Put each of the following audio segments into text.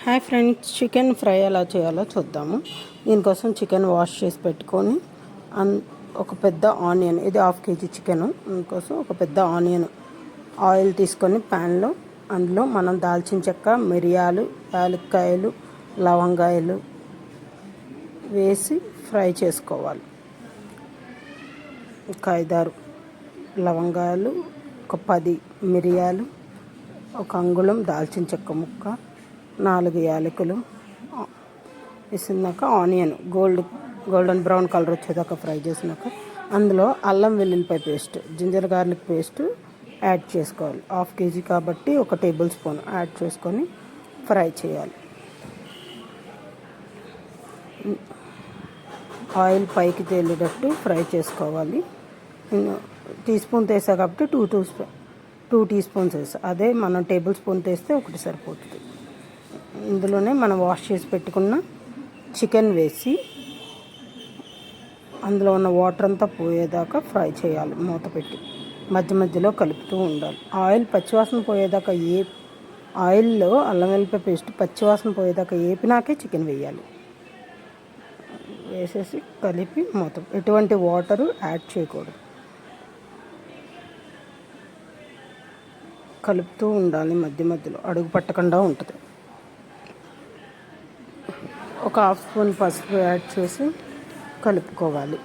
Hi friends, chicken fry ఎలా చేయాలో చూద్దాము. దీనికోసం చికెన్ వాష్ చేసి పెట్టుకొని ఒక పెద్ద ఆనియన్, ఇది 1/2 kg చికెన్. దీనికోసం ఒక పెద్ద ఆనియన్ ఆయిల్ తీసుకొని ప్యాన్లో అందులో మనం దాల్చిన చెక్క, మిరియాలు, యాలక్కాయలు, లవంగాయలు వేసి ఫ్రై చేసుకోవాలి. ఒక 5-6 లవంగాలు, ఒక 10 మిరియాలు, ఒక అంగుళం దాల్చిన చెక్క ముక్క, 4 యాలకులు వేసినాక ఆనియన్ గోల్డెన్ బ్రౌన్ కలర్ వచ్చేదాకా ఫ్రై చేసినాక అందులో అల్లం వెల్లుల్లిపాయ paste, ginger garlic paste add చేసుకోవాలి. 1/2 kg కాబట్టి 1 టేబుల్ స్పూన్ యాడ్ చేసుకొని ఫ్రై చేయాలి. ఆయిల్ పైకి తేలేటట్టు ఫ్రై చేసుకోవాలి. టీ స్పూన్ వేసా కాబట్టి 2 టీ స్పూన్స్ వేసా. అదే మనం టేబుల్ స్పూన్ వేస్తే 1 సరిపోతుంది. ఇందులోనే మనం వాష్ చేసి పెట్టుకున్న చికెన్ వేసి అందులో ఉన్న వాటర్ అంతా పోయేదాకా ఫ్రై చేయాలి. మూత పెట్టి మధ్య మధ్యలో కలుపుతూ ఉండాలి. ఆయిల్ పచ్చివాసన పోయేదాకా ఆయిల్లో అల్లం వెల్లిపాయ పేస్ట్ పచ్చివాసన పోయేదాకా వేపినాకే చికెన్ వేయాలి. వేసేసి కలిపి మూత, ఎటువంటి వాటరు యాడ్ చేయకూడదు. కలుపుతూ ఉండాలి. మధ్య మధ్యలో అడుగు పట్టకుండా ఉంటుంది. ఒక 1/2 స్పూన్ పసుపు యాడ్ చేసి కలుపుకోవాలి.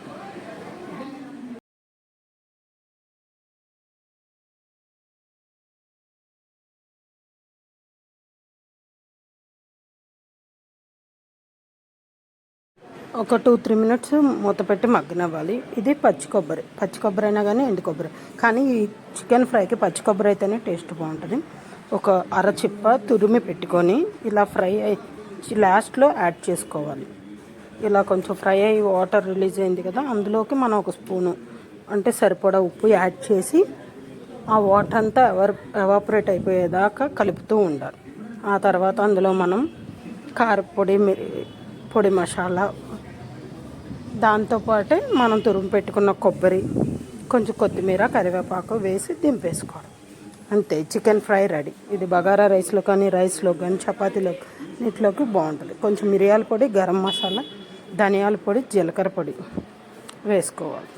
ఒక 2-3 మినిట్స్ మూత పెట్టి మగ్గనివ్వాలి. ఇది పచ్చి కొబ్బరి అయినా కానీ ఎండు కొబ్బరి, కానీ ఈ చికెన్ ఫ్రైకి పచ్చి కొబ్బరి అయితేనే టేస్ట్ బాగుంటుంది. ఒక అరచిప్ప తురిమి పెట్టుకొని ఇలా ఫ్రై లాస్ట్లో యాడ్ చేసుకోవాలి. ఇలా కొంచెం ఫ్రై అయ్యి వాటర్ రిలీజ్ అయింది కదా, అందులోకి మనం 1 స్పూను అంటే సరిపడా ఉప్పు యాడ్ చేసి ఆ వాటర్ అంతా ఎవాపరేట్ అయిపోయేదాకా కలుపుతూ ఉండాలి. ఆ తర్వాత అందులో మనం కారపొడి, పొడి మసాలా, దాంతోపాటే మనం తురుము పెట్టుకున్న కొబ్బరి, కొంచెం కొత్తిమీర, కరివేపాకు వేసి దింపేసుకోవడం. అంతే, చికెన్ ఫ్రై రెడీ. ఇది బగారా రైస్లో కానీ, రైస్లో కానీ, చపాతీలో నీటిలోకి బాగుంటుంది. కొంచెం మిరియాల పొడి, గరం మసాలా, ధనియాల పొడి, జీలకర్ర పొడి వేసుకోవాలి.